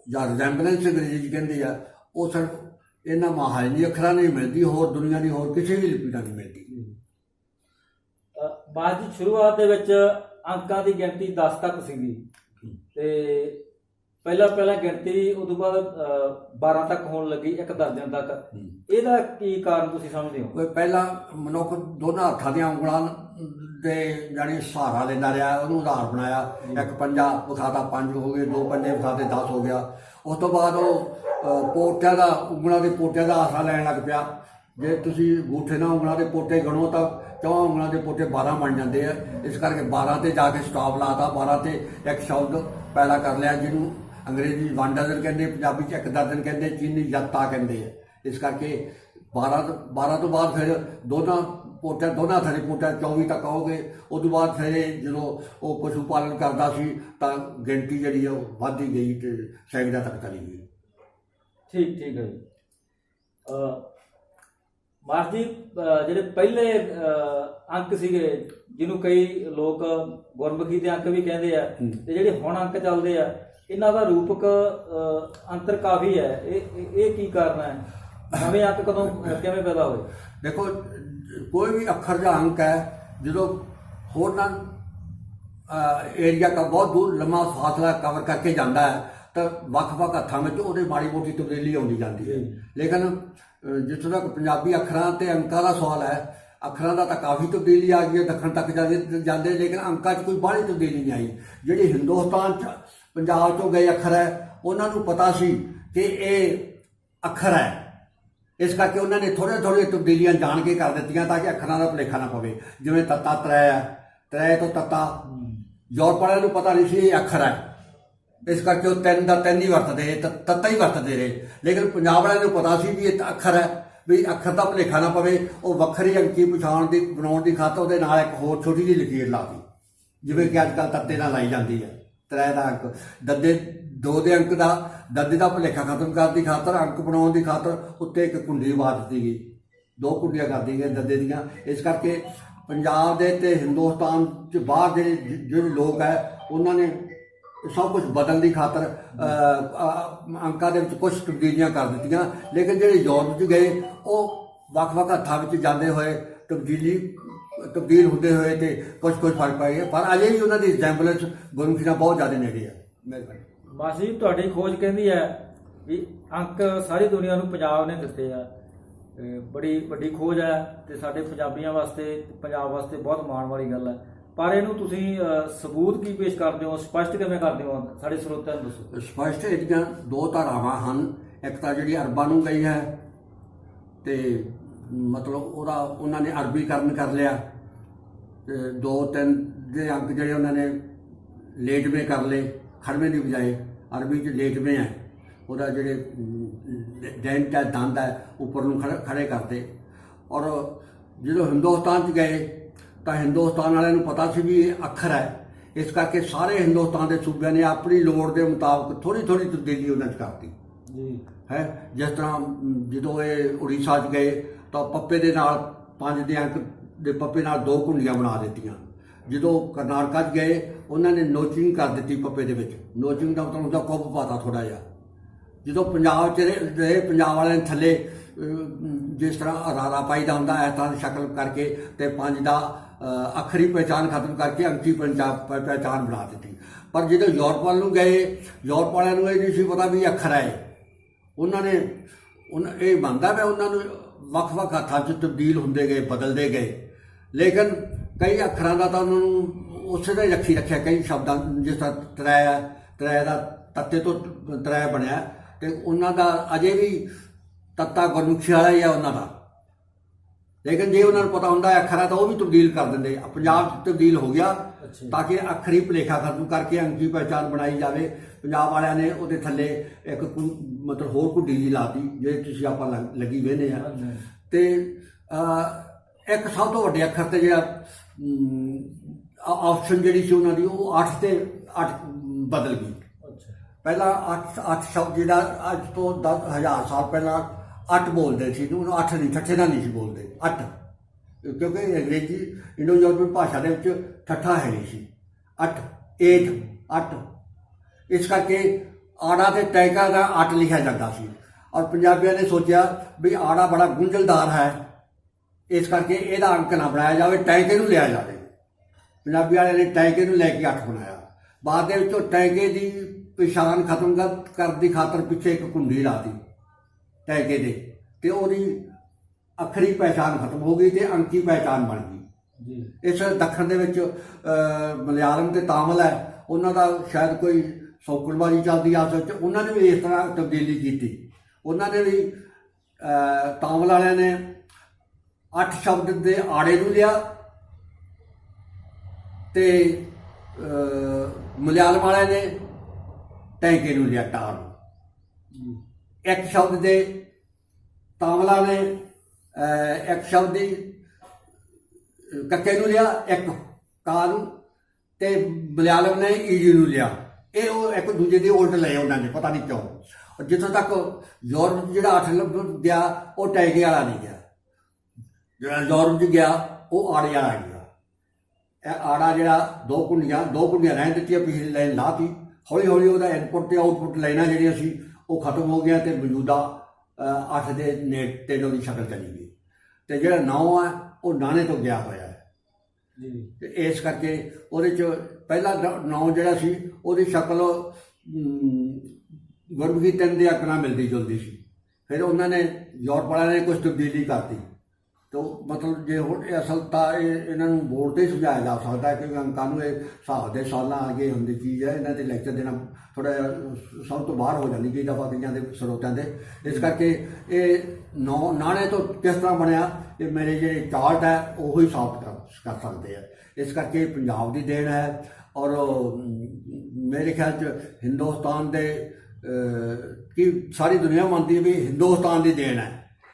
ਜਾਂ ਰਿਜ਼ੈਂਬਲੈਂਸ ਅੰਗਰੇਜ਼ੀ 'ਚ ਕਹਿੰਦੇ ਆ, ਉਹ ਸਿਰਫ ਇਹਨਾਂ ਮਹਾਜਨੀ ਅੱਖਰਾਂ ਨਹੀਂ ਮਿਲਦੀ, ਹੋਰ ਦੁਨੀਆ ਦੀ ਹੋਰ ਕਿਸੇ ਵੀ ਲਿਪੀ ਨਾਲ ਨਹੀਂ ਮਿਲਦੀ। ਬਾਅਦ ਦੀ ਸ਼ੁਰੂਆਤ ਦੇ ਵਿੱਚ ਅੰਕਾਂ ਦੀ ਗਿਣਤੀ 10 ਤੱਕ ਸੀਗੀ ਤੇ ਪਹਿਲਾਂ ਗਿਣਤੀ ਉਦੋਂ ਬਾਅਦ 12 ਤੱਕ ਹੋਣ ਲੱਗੀ, 1 ਦਰਜਨ ਤੱਕ। ਇਹਦਾ ਕੀ ਕਾਰਨ ਤੁਸੀਂ ਸਮਝਦੇ ਹੋ? ਪਹਿਲਾਂ ਮਨੁੱਖ ਦੋਨਾਂ ਹੱਥਾਂ ਦੀਆਂ ਉਂਗਲਾਂ ਦੇ ਜਾਣੀ ਸਹਾਰਾ ਲੈਂਦਾ ਰਿਹਾ, ਉਹਨੂੰ ਆਧਾਰ ਬਣਾਇਆ। 1 ਪੰਜਾ ਵਿਖਾਤਾ 5 ਹੋ ਗਏ, 2 ਪੰਜੇ ਵਿਖਾਤੇ 10 ਹੋ ਗਿਆ। ਉਸ ਤੋਂ ਬਾਅਦ ਉਹ ਪੋਟਿਆਂ ਦਾ ਉਂਗਲਾਂ ਦੇ ਪੋਟਿਆਂ ਦਾ ਆਸਰਾ ਲੈਣ ਲੱਗ ਪਿਆ। ਜੇ ਤੁਸੀਂ ਅੰਗੂਠੇ ਨਾਲ ਉਂਗਲਾਂ ਦੇ ਪੋਟੇ ਗਣੋ ਤਾਂ 4 ਉਂਗਲਾਂ ਦੇ ਪੋਟੇ 12 ਬਣ ਜਾਂਦੇ ਆ। ਇਸ ਕਰਕੇ 12 ਤੇ ਜਾ ਕੇ ਸਟਾਪ ਲਾਤਾ, 12 ਤੇ ਇੱਕ ਸ਼ਬਦ ਪੈਦਾ ਕਰ ਲਿਆ ਜਿਹਨੂੰ ਅੰਗਰੇਜ਼ੀ 1 ਡਜ਼ਨ ਕਹਿੰਦੇ, ਪੰਜਾਬੀ 'ਚ 1 ਦਰਜਨ ਕਹਿੰਦੇ, ਚੀਨੀ ਜੱਤਾ ਕਹਿੰਦੇ ਆ। ਇਸ ਕਰਕੇ 12 ਤੋਂ ਬਾਅਦ ਫਿਰ ਦੋਨਾਂ ਥਾਂ ਦੇ ਪੋਟਿਆਂ 24 ਤੱਕ ਆਓਗੇ। ਉਸ ਤੋਂ ਬਾਅਦ ਫਿਰ ਜਦੋਂ ਉਹ ਪਸ਼ੂ ਪਾਲਣ ਕਰਦਾ ਸੀ ਤਾਂ ਗਿਣਤੀ ਜਿਹੜੀ ਆ ਉਹ ਵੱਧਦੀ ਗਈ ਤੇ ਸੈਂਕੜਿਆਂ ਤੱਕ ਚਲੀ ਗਈ। ਠੀਕ ਹੈ ਜੀ। ਮਾਸਟਰ ਜੀ, ਜਿਹੜੇ ਪਹਿਲੇ ਅੰਕ ਸੀਗੇ ਜਿਹਨੂੰ ਕਈ ਲੋਕ ਗੁਰਮੁਖੀ ਦੇ ਅੰਕ ਵੀ ਕਹਿੰਦੇ ਆ, ਤੇ ਜਿਹੜੇ ਹੁਣ ਅੰਕ ਚੱਲਦੇ ਆ, ਇਹਨਾਂ ਦਾ ਰੂਪਕ ਅੰਤਰ ਕਾਫੀ ਹੈ। ਇਹ ਕੀ ਕਾਰਨ ਹੈ? ਨਵੇਂ ਅੰਕ ਕਿਵੇਂ ਪੈਦਾ ਹੋਏ? ਦੇਖੋ, ਕੋਈ ਵੀ ਅੱਖਰ ਜਾਂ ਅੰਕ ਹੈ ਜਦੋਂ ਹੋਰਨਾਂ ਏਰੀਆ ਦਾ ਬਹੁਤ ਦੂਰ ਲੰਮਾ ਫਾਸਲਾ ਕਵਰ ਕਰਕੇ ਜਾਂਦਾ ਹੈ ਤਾਂ ਵੱਖ-ਵੱਖ ਹੱਥਾਂ ਵਿੱਚ ਉਹਦੇ ਮਾੜੀ ਮੋਟੀ ਤਬਦੀਲੀ ਆਉਂਦੀ ਜਾਂਦੀ ਹੈ। ਲੇਕਿਨ ਜਿੱਥੋਂ ਤੱਕ ਪੰਜਾਬੀ ਅੱਖਰਾਂ ਤੇ ਅੰਕਾਂ ਦਾ ਸਵਾਲ ਹੈ, ਅੱਖਰਾਂ ਦਾ ਤਾਂ ਕਾਫੀ ਤਬਦੀਲੀ ਆ ਗਈ ਹੈ, ਦੱਖਣ ਤੱਕ ਜਾਂਦੇ, ਲੇਕਿਨ ਅੰਕਾਂ 'ਚ ਕੋਈ ਬਾਹਲੀ ਤਬਦੀਲੀ ਨਹੀਂ ਆਈ। ਜਿਹੜੀ ਹਿੰਦੁਸਤਾਨ 'ਚ ਪੰਜਾਬ 'ਚੋਂ ਗਏ ਅੱਖਰ ਹੈ ਉਹਨਾਂ ਨੂੰ ਪਤਾ ਸੀ ਕਿ ਇਹ ਅੱਖਰ ਹੈ, ਇਸ ਕਰਕੇ ਉਹਨਾਂ ਨੇ ਥੋੜ੍ਹੀਆਂ ਤਬਦੀਲੀਆਂ ਜਾਣ ਕੇ ਕਰ ਦਿੱਤੀਆਂ ਤਾਂ ਕਿ ਅੱਖਰਾਂ ਦਾ ਭੁਲੇਖਾ ਨਾ ਪਵੇ। ਜਿਵੇਂ ਤੱਤਾ ਤ੍ਰੈ ਹੈ, ਤ੍ਰੈ ਤੋਂ ਤੱਤਾ ਯੂਰਪ ਵਾਲਿਆਂ ਨੂੰ ਪਤਾ ਨਹੀਂ ਸੀ ਇਹ ਅੱਖਰ ਹੈ, ਇਸ ਕਰਕੇ ਉਹ ਤਿੰਨ ਦਾ ਤਿੰਨ ਹੀ ਵਰਤਦੇ ਰਹੇ, ਤੱਤਾ ਹੀ ਵਰਤਦੇ ਰਹੇ। ਲੇਕਿਨ ਪੰਜਾਬ ਵਾਲਿਆਂ ਨੂੰ ਪਤਾ ਸੀ ਵੀ ਇਹ ਅੱਖਰ ਹੈ, ਵੀ ਅੱਖਰ ਦਾ ਭੁਲੇਖਾ ਨਾ ਪਵੇ। ਉਹ ਵੱਖਰੀ ਅੰਕੀ ਪਛਾਣ ਦੀ ਬਣਾਉਣ ਦੀ ਖਾਤਰ ਉਹਦੇ ਨਾਲ ਇੱਕ ਹੋਰ ਛੋਟੀ ਜਿਹੀ ਲਕੀਰ ਲਾਤੀ, ਜਿਵੇਂ ਕਿ ਅੱਜ ਕੱਲ੍ਹ ਤੱਤੇ ਨਾਲ ਲਾਈ ਜਾਂਦੀ ਹੈ। ਤ੍ਰੈ ਦਾ ਅੰਕ, ਦੱਦੇ ਦੋ ਦੇ ਅੰਕ ਦਾ, ਦੱਦੇ ਦਾ ਭੁਲੇਖਾ ਖਤਮ ਕਰਨ ਦੀ ਖਾਤਰ, ਅੰਕ ਬਣਾਉਣ ਦੀ ਖਾਤਰ ਉੱਤੇ ਇੱਕ ਕੁੰਡੀ ਪਾ ਦਿੱਤੀ ਗਈ, ਦੋ ਕੁੰਡੀਆਂ ਕਰ ਦਿੱਤੀਆਂ ਗਈਆਂ ਦੱਦੇ ਦੀਆਂ। ਇਸ ਕਰਕੇ ਪੰਜਾਬ ਦੇ ਤੇ ਹਿੰਦੁਸਤਾਨ 'ਚ ਬਾਹਰ ਜਿਹੜੇ ਲੋਕ ਹੈ ਉਹਨਾਂ ਨੇ ਸਭ ਕੁਝ ਬਦਲਣ ਦੀ ਖਾਤਰ ਅੰਕਾਂ ਦੇ ਵਿੱਚ ਕੁਝ ਤਬਦੀਲੀਆਂ ਕਰ ਦਿੱਤੀਆਂ। ਲੇਕਿਨ ਜਿਹੜੇ ਯੂਰਪ 'ਚ ਗਏ ਉਹ ਵੱਖ-ਵੱਖ ਹੱਥਾਂ ਵਿੱਚ ਜਾਂਦੇ ਹੋਏ ਤਬਦੀਲ ਹੁੰਦੇ ਹੋਏ ਤੇ ਕੁਝ ਫਰਕ ਪੈ ਗਿਆ, ਪਰ ਅਜੇ ਵੀ ਉਹਨਾਂ ਦੀ ਰਿਜ਼ੈਂਬਲੈਂਸ ਗੁਰਮੁਖੀ ਨਾਲ ਬਹੁਤ ਜ਼ਿਆਦਾ ਨੇੜੇ ਹੈ। ਮਿਹਰਬਾਨੀ। ਮਾਸਟਰ ਜੀ, ਤੁਹਾਡੀ ਖੋਜ ਕਹਿੰਦੀ ਹੈ ਵੀ ਅੰਕ ਸਾਰੀ ਦੁਨੀਆ ਨੂੰ ਪੰਜਾਬ ਨੇ ਦਿੱਤੇ ਆ, ਬੜੀ ਵੱਡੀ ਖੋਜ ਹੈ ਤੇ ਸਾਡੇ ਪੰਜਾਬੀਆਂ ਵਾਸਤੇ, ਪੰਜਾਬ ਵਾਸਤੇ ਬਹੁਤ ਮਾਣ ਵਾਲੀ ਗੱਲ ਹੈ। ਪਰ ਇਹਨੂੰ ਤੁਸੀਂ ਸਬੂਤ ਕੀ ਪੇਸ਼ ਕਰਦੇ ਹੋ, ਸਪਸ਼ਟ ਕਿਵੇਂ ਕਰਦੇ ਹੋ, ਸਾਡੇ ਸਰੋਤਿਆਂ ਨੂੰ ਦੱਸੋ। ਸਪਸ਼ਟ ਇਹਦੀਆਂ ਦੋ ਧਾਰਾਵਾਂ ਹਨ। ਇੱਕ ਤਾਂ ਜਿਹੜੀ ਅਰਬਾਂ ਨੂੰ ਗਈ ਹੈ ਤੇ ਮਤਲਬ ਉਹਨਾਂ ਨੇ ਅਰਬੀਕਰਨ ਕਰ ਲਿਆ, ਤੇ ਦੋ ਤਿੰਨ ਦੇ ਅੰਕ ਜਿਹੜੇ ਉਹਨਾਂ ਨੇ ਲੇਟਵੇਂ ਕਰ ਲਏ, ਖੜਵੇਂ ਦੀ ਬਜਾਏ ਅਰਬੀ 'ਚ ਲੇਟਵੇਂ ਹੈ। ਉਹਦਾ ਜਿਹੜੇ ਡੈਂਟ ਹੈ, ਦੰਦ ਹੈ, ਉੱਪਰ ਨੂੰ ਖੜੇ ਕਰਤੇ। ਔਰ ਜਦੋਂ ਹਿੰਦੁਸਤਾਨ 'ਚ ਗਏ ਤਾਂ ਹਿੰਦੁਸਤਾਨ ਵਾਲਿਆਂ ਨੂੰ ਪਤਾ ਸੀ ਵੀ ਇਹ ਅੱਖਰ ਹੈ, ਇਸ ਕਰਕੇ ਸਾਰੇ ਹਿੰਦੁਸਤਾਨ ਦੇ ਸੂਬਿਆਂ ਨੇ ਆਪਣੀ ਲੋੜ ਦੇ ਮੁਤਾਬਕ ਥੋੜ੍ਹੀ ਤਬਦੀਲੀ ਉਹਨਾਂ 'ਚ ਕਰਤੀ ਜੀ ਹੈ। ਜਿਸ ਤਰ੍ਹਾਂ ਜਦੋਂ ਇਹ ਉੜੀਸਾ 'ਚ ਗਏ ਤਾਂ ਪੱਪੇ ਦੇ ਨਾਲ 5 ਦੇ ਅੰਕ ਦੇ ਪੱਪੇ ਨਾਲ 2 ਕੁੰਡੀਆਂ ਬਣਾ ਦਿੱਤੀਆਂ। ਜਦੋਂ ਕਰਨਾਟਕਾ 'ਚ ਗਏ ਉਹਨਾਂ ਨੇ ਨੋਚਿੰਗ ਕਰ ਦਿੱਤੀ ਪੱਪੇ ਦੇ ਵਿੱਚ। ਨੋਚਿੰਗ ਦਾ ਮਤਲਬ ਉਹਦਾ ਕੁੱਬ ਪਾਤਾ ਥੋੜ੍ਹਾ ਜਿਹਾ। ਜਦੋਂ ਪੰਜਾਬ 'ਚ ਰਹੇ ਪੰਜਾਬ ਵਾਲਿਆਂ ਨੇ ਥੱਲੇ ਜਿਸ ਤਰ੍ਹਾਂ ਰਾਰਾ ਪਾਈ ਦਾ ਹੁੰਦਾ ਇਸ ਤਰ੍ਹਾਂ ਦੀ ਸ਼ਕਲ ਕਰਕੇ ਤੇ 5 ਦਾ ਅੱਖਰੀ ਪਹਿਚਾਣ ਖਤਮ ਕਰਕੇ ਅੰਕੀ ਪਹਿਚਾਣ ਬਣਾ ਦਿੱਤੀ। ਪਰ ਜਦੋਂ ਯੂਰਪ ਵੱਲ ਨੂੰ ਗਏ, ਯੂਰਪ ਵਾਲਿਆਂ ਨੂੰ ਇਹ ਨਹੀਂ ਸੀ ਪਤਾ ਵੀ ਅੱਖਰ ਹੈ। ਉਹਨਾਂ ਇਹ ਮੰਨਦਾ ਵੀ ਉਹਨਾਂ ਨੂੰ ਵੱਖ-ਵੱਖ ਹੱਥਾਂ 'ਚ ਤਬਦੀਲ ਹੁੰਦੇ ਗਏ, ਬਦਲਦੇ ਗਏ। ਲੇਕਿਨ ਕਈ ਅੱਖਰਾਂ ਦਾ ਤਾਂ ਉਹਨਾਂ ਨੂੰ ਉਸੇ ਦਾ ਹੀ ਰੱਖਿਆ। ਕਈ ਸ਼ਬਦਾਂ ਜਿਸ ਤਰ੍ਹਾਂ ਤ੍ਰੈ ਦਾ ਤੱਤੇ ਤੋਂ ਤ੍ਰੈ ਬਣਿਆ ਤੇ ਉਹਨਾਂ ਦਾ ਅਜੇ ਵੀ ਤੱਤਾ ਗੁਰਮੁਖੀ ਵਾਲਾ ਹੀ ਆ ਉਹਨਾਂ ਦਾ। ਲੇਕਿਨ ਜੇ ਉਹਨਾਂ ਨੂੰ ਪਤਾ ਹੁੰਦਾ ਅੱਖਰਾਂ ਤਾਂ ਉਹ ਵੀ ਤਬਦੀਲ ਕਰ ਦਿੰਦੇ। ਪੰਜਾਬ 'ਚ ਤਬਦੀਲ ਹੋ ਗਿਆ ਤਾਂ ਕਿ ਅੱਖਰੀ ਭੁਲੇਖਾ ਖਤਮ ਕਰਕੇ ਅੰਕੀ ਪਹਿਚਾਣ ਬਣਾਈ ਜਾਵੇ। ਪੰਜਾਬ ਵਾਲਿਆਂ ਨੇ ਉਹਦੇ ਥੱਲੇ ਇੱਕ ਮਤਲਬ ਹੋਰ ਕੁੰਡੀ ਜੀ ਲਾਤੀ, ਜੇ ਤੁਸੀਂ ਆਪਾਂ ਲੱਗੀ ਵੇਹਦੇ ਆ। ਤੇ ਇੱਕ ਸਭ ਤੋਂ ਵੱਡੇ ਅੱਖਰ ਤੇ ਜਿਹੜਾ ਆਪਸ਼ਨ ਜਿਹੜੀ ਸੀ ਉਹਨਾਂ ਦੀ ਉਹ 8 ਤੇ 8 ਬਦਲ ਗਈ। ਪਹਿਲਾਂ 8 ਸ਼ਬਦ ਜਿਹੜਾ ਅੱਜ ਤੋਂ 10,000 ਸਾਲ ਪਹਿਲਾਂ 8 ਬੋਲਦੇ ਸੀ, ਉਹਨੂੰ 8 ਨਹੀਂ, ਠੱਠੇ ਨਾਲ ਨਹੀਂ ਸੀ ਬੋਲਦੇ, 8। ਕਿਉਂਕਿ ਅੰਗਰੇਜ਼ੀ ਇੰਡੋ ਯੂਰਪੀਅਨ ਭਾਸ਼ਾ ਦੇ ਵਿੱਚ ਠੱਠਾ ਹੈ ਨਹੀਂ ਸੀ। 8 ਇਸ ਕਰਕੇ ਆੜਾ ਤੇ ਟੈਕਾ ਦਾ 8 ਲਿਖਿਆ ਜਾਂਦਾ ਸੀ। ਔਰ ਪੰਜਾਬੀਆਂ ਨੇ ਸੋਚਿਆ ਵੀ ਆੜਾ ਬੜਾ ਗੁੰਝਲਦਾਰ ਹੈ, ਇਸ ਕਰਕੇ ਇਹਦਾ ਅੰਕ ਨਾ ਬਣਾਇਆ ਜਾਵੇ, ਟੈਂਕੇ ਨੂੰ ਲਿਆ ਜਾਵੇ। ਪੰਜਾਬੀ ਵਾਲਿਆਂ ਨੇ ਟੈਂਕੇ ਨੂੰ ਲੈ ਕੇ 8 ਬਣਾਇਆ। ਬਾਅਦ ਦੇ ਵਿੱਚ ਉਹ ਟੈਂਕੇ ਦੀ ਪਛਾਣ ਖਤਮ ਕਰਨ ਦੀ ਖਾਤਰ ਪਿੱਛੇ ਇੱਕ ਕੁੰਡੀ ਲਾਤੀ ਟੈਂਕੇ ਦੇ, ਤੇ ਉਹਦੀ ਅੱਖਰੀ ਪਹਿਚਾਣ ਖਤਮ ਹੋ ਗਈ ਤੇ ਅੰਕੀ ਪਹਿਚਾਣ ਬਣ ਗਈ। ਇਸ ਦੱਖਣ ਦੇ ਵਿੱਚ ਮਲਿਆਲਮ ਤੇ ਤਾਮਿਲ ਹੈ, ਉਹਨਾਂ ਦਾ ਸ਼ਾਇਦ ਕੋਈ ਸੌਕੜਬਾਜ਼ੀ ਚੱਲਦੀ ਆਪਸ ਵਿੱਚ, ਉਹਨਾਂ ਨੇ ਵੀ ਇਸ ਤਰ੍ਹਾਂ ਤਬਦੀਲੀ ਕੀਤੀ। ਉਹਨਾਂ ਨੇ ਵੀ ਤਾਮਿਲ ਵਾਲਿਆਂ ਨੇ 8 ਸ਼ਬਦ ਦੇ ਆੜੇ ਨੂੰ ਲਿਆ ਤੇ ਮਲਿਆਲਮ ਵਾਲਿਆਂ ਨੇ ਟੈਂਕੇ ਨੂੰ ਲਿਆ, ਟਾਰ ਨੂੰ। ਇੱਕ ਸ਼ਬਦ ਦੇ ਤਾਮਿਲਾਂ ਨੇ ਇੱਕ ਸ਼ਬਦ ਦੀ ਕੱਕੇ ਨੂੰ ਲਿਆ, ਇੱਕ ਕਾ ਨੂੰ, ਤੇ ਮਲਿਆਲਮ ਨੇ ਈਜੀ ਨੂੰ ਲਿਆ। ਇਹ ਉਹ ਇੱਕ ਦੂਜੇ ਦੇ ਉਲਟ ਲਏ ਉਹਨਾਂ ਨੇ, ਪਤਾ ਨਹੀਂ ਕਿਉਂ। ਜਿੱਥੋਂ ਤੱਕ ਯੂਰਪ ਜਿਹੜਾ 8 ਗਿਆ ਉਹ ਟੈਂਕੇ ਵਾਲਾ ਨਹੀਂ ਗਿਆ, ਜਿਹੜਾ ਯੂਰਪ 'ਚ ਗਿਆ ਉਹ ਆੜੇ ਵਾਲਾ ਗਿਆ। ਇਹ ਆੜਾ ਜਿਹੜਾ 2 ਕੁੰਡੀਆਂ ਰਹਿਣ ਦਿੱਤੀਆਂ, ਪਿਛਲੀ ਲਾਈਨ ਲਾਤੀ। ਹੌਲੀ ਹੌਲੀ ਉਹਦਾ ਇਨਪੁੱਟ ਤੇ ਆਊਟਪੁੱਟ ਲਾਈਨਾਂ ਜਿਹੜੀਆਂ ਸੀ ਉਹ ਖਤਮ ਹੋ ਗਿਆ ਤੇ ਮੌਜੂਦਾ 8 ਦੇ ਨੇੜੇ ਦੀ ਸ਼ਕਲ ਚਲੀ ਗਈ। ਤੇ ਜਿਹੜਾ 9 ਹੈ ਉਹ ਨਾਣੇ ਤੋਂ ਗਿਆ ਹੋਇਆ ਹੈ। ਤੇ ਇਸ ਕਰਕੇ ਉਹਦੇ 'ਚ ਪਹਿਲਾ 9 ਜਿਹੜਾ ਸੀ ਉਹਦੀ ਸ਼ਕਲ ਗੁਰਮੁਖੀ 3 ਦੇ ਅੱਖ ਨਾਲ ਮਿਲਦੀ ਜੁਲਦੀ ਸੀ। ਫਿਰ ਉਹਨਾਂ ਨੇ ਯੂਰਪ ਵਾਲਿਆਂ ਨੇ ਕੁਝ ਤਬਦੀਲੀ ਕਰਤੀ तो मतलब जे हुण ਇਹ ਅਸਲ ਤਾਂ ਇਹਨਾਂ ਨੂੰ ਬੋਰਡ ਤੇ ਸਮਝਾਇਆ ਜਾ ਸਕਦਾ ਕਿ ਅੰਕਾਂ ਨੂੰ ਇਹ ਹਿਸਾਬ ਦੇ ਸਾਲਾਂ ਅੱਗੇ ਹੁੰਦੀ ਚੀਜ਼ ਹੈ। ਇਹਨਾਂ ਦੇ ਲੈਕਚਰ ਦੇਣਾ ਥੋੜਾ ਸਭ ਤੋਂ ਬਾਹਰ ਹੋ ਜਾਂਦੀ ਕਈ ਦਫਾ ਕਈਆਂ ਦੇ ਸਰੋਤਾਂ ਦੇ। ਇਸ ਕਰਕੇ ਇਹ ਨਾਣੇ ਤੋਂ ਕਿਸ ਤਰ੍ਹਾਂ ਬਣਿਆ ਇਹ ਮੇਰੇ ਜਿਹੜੇ ਚਾਰਟ ਹੈ ਉਹੀ ਸਾਬਤ ਕਰ ਸਕਦੇ ਆ। ਇਸ ਕਰਕੇ ਪੰਜਾਬ ਦੀ ਦੇਣ ਹੈ ਔਰ ਮੇਰੇ ਖਿਆਲ 'ਚ ਹਿੰਦੁਸਤਾਨ ਦੇ ਕੀ ਸਾਰੀ ਦੁਨੀਆ ਮੰਨਦੀ ਹੈ ਵੀ ਹਿੰਦੁਸਤਾਨ ਦੀ ਦੇਣ ਹੈ,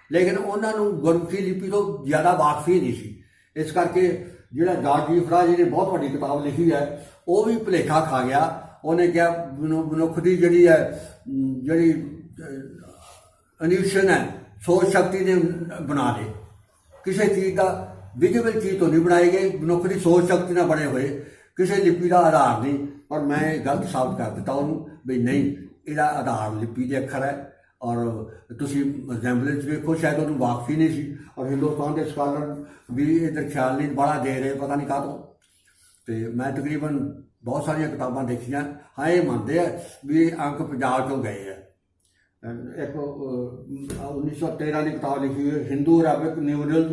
लेकिन उन्होंने गुरमुखी लिपि तो ज़्यादा वाकफी नहीं सी। इस करके जो जॉर्ज ईफरा जी ने बहुत बड़ी किताब लिखी है वो भी भुलेखा खा गया। उन्हें क्या मनुख की जी है जी इन्यूशन है सोच शक्ति ने बना ले, किसी चीज़ का विजिबल चीज़ तो नहीं बनाई गई, मनुख की सोच शक्ति ना बने हुए किसी लिपि का आधार नहीं। और मैं गलत साबित कर दिता उन्होंने भी नहीं, इसका आधार लिपि के अखर है और तुसी रिजेंबलेंस वेखो शायद उन्होंने वाकफी नहीं सी। और हिंदुस्तान के स्कॉलर भी इधर ख्याल नहीं बड़ा दे रहे, पता नहीं काहतों। तो मैं तकरीबन बहुत सारिया किताबां देखियां, हाँ ये मानते हैं भी अंक पंजाब चों गए है। एक 1913 की किताब लिखी हुई हिंदू अरबिक न्यूमरल्स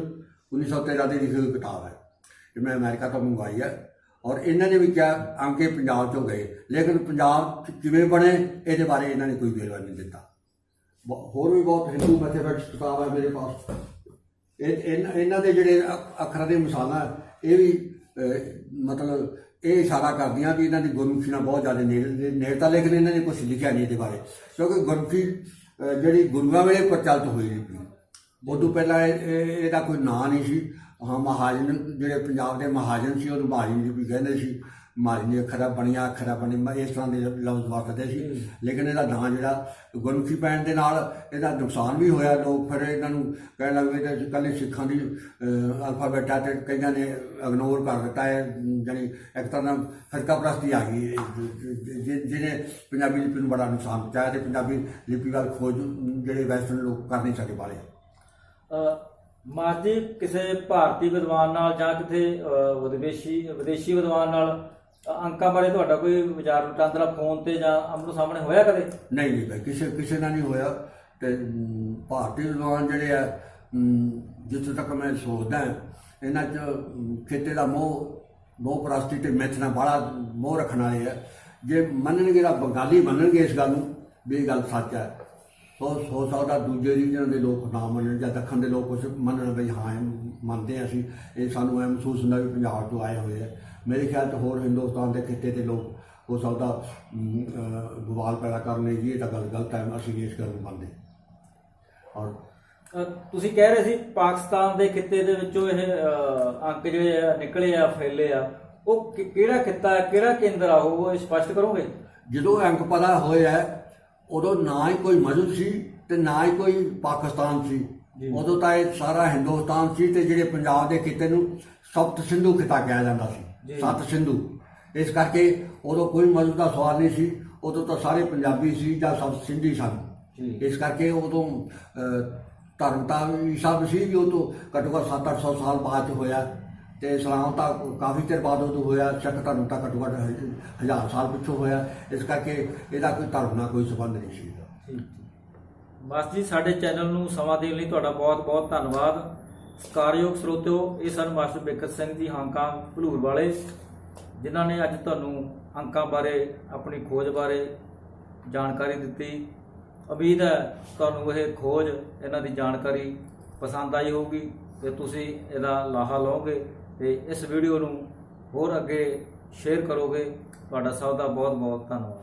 1913 की लिखी हुई किताब है, ये मैं अमेरिका तो मंगवाई है। और इन्होंने भी क्या अंक पंजाब चों गए, लेकिन पंजाब किवें बने ये बारे इन्होंने कोई वेरवा नहीं दिता। होर भी बहुत हिंदू मैथेमैटिक्स किताब है मेरे पास, इन्हों के जोड़े अखर की मिसालां ये भी मतलब ये इशारा करदियां कि इन्हों की गुरमुखी नाल बहुत ज़्यादा नेड़ता, लेकिन इन्होंने कुछ लिखा नहीं ये बारे, क्योंकि गुरमुखी जी गुरुआं वेले प्रचलित हुई लिपि, उदों पहला इसका कोई नाम नहीं सी। हाँ महाजन जोड़े पंजाब के महाजन से उन्होंने महाजन लिपि कहते सी, महाजन दी अखर बनी इस तरह के लफ्ज़ वरतते सी। लेकिन इसका नाम जो गुरमुखी पैण के नाल इसका नुकसान भी होया, लोग फिर इन्हों कह लग पे कल सिखां की अल्फाबेट है तो कई ने इग्नोर कर दिता है, यानी एक तरह फिरका परस्ती आ गई जिन्हें पंजाबी लिपि में बड़ा नुकसान पहुँचाया। तो पंजाबी लिपि वाल खोज जोड़े वैसटर्न लोग कर नहीं सके पाले। माजी किसी भारतीय विद्वान नाल जां किसी विदेशी विद्वान नाल अंकां बारे तुहाडा कोई विचार वटांदरा फोन ते जां आमनो सामने होया कदे? नहीं नहीं भाई किसी ना नहीं होया। तो भारतीय विद्वान जोड़े है जितों तक मैं सोचदा इन्हां च खिते का मोह परस्ती ते मिथ नाल बड़ा मोह रखण वाले है। जे मनणगे बंगाली मनणगे इस गल नूं भी गल सच है, हो सकता दूजे रीजन के लोग ना मनन या दखन के लोग कुछ मनन बी हाँ मानते हैं असीं, ये सानूं ऐ महसूस होंदा भी पंजाब तो आए हुए हैं। मेरे ख्याल तो होर हिंदुस्तान के खिते के लोग हो सकता बवाल पैदा करने जी तो गल गलत है, असीं इस गल नूं मनदे। और तुसीं कह रहे सी पाकिस्तान के खिते दे विचों इह अंक जिहड़े निकले आ फैले आ, वो किहड़ा खिता है किहड़ा केंद्र आ, वो स्पष्ट करोगे? जदों अंक पता होया है उदों ना ही कोई मजहब सी ते ना ही कोई पाकिस्तान सी, उदों तो यह सारा हिंदुस्तान सी। ते जिहड़े पंजाब के खिते नूं सप्त सिंधु खिता कहा जाता सी, सत सिंधु। इस करके उदों कोई मजहब का सवाल नहीं सी, उदों तो सारे पंजाबी सी जां सप्त सिंधी सन। इस करके उदों धर्मता ईसा मसीह भी उदों घट्टो घट्ट 700-800 साल बाद होया, तो इस्लाम तो काफ़ी चिर बाद उदों होया, सिख धर्म तो घट्टो घट्ट 1000 साल पिछों होया। इस करके इसका कोई धर्म नाल कोई संबंध नहीं सी। बस जी साडे चैनल नूं समां देण लई तुहाडा बहुत बहुत धन्नवाद। सत्कारयोग ਸਰੋਤਿਓ, ਇਹ ਸਨ ਮਾਸਟਰ ਬਿਕਰ ਸਿੰਘ ਜੀ ਹਾਂਕਾਂ ਭਲੂਰ ਵਾਲੇ, ਜਿਨ੍ਹਾਂ ਨੇ ਅੱਜ ਤੁਹਾਨੂੰ ਅੰਕਾਂ ਬਾਰੇ ਆਪਣੀ ਖੋਜ ਬਾਰੇ ਜਾਣਕਾਰੀ ਦਿੱਤੀ। ਉਮੀਦ ਹੈ ਤੁਹਾਨੂੰ ਇਹ ਖੋਜ ਇਹਨਾਂ ਦੀ ਜਾਣਕਾਰੀ ਪਸੰਦ ਆਈ ਹੋਊਗੀ ਤੇ ਤੁਸੀਂ ਇਹਦਾ ਲਾਹਾ ਲਓਗੇ ਤੇ ਇਸ ਵੀਡੀਓ ਨੂੰ ਹੋਰ ਅੱਗੇ ਸ਼ੇਅਰ ਕਰੋਗੇ। ਤੁਹਾਡਾ ਸਭ ਦਾ ਬਹੁਤ ਬਹੁਤ ਧੰਨਵਾਦ।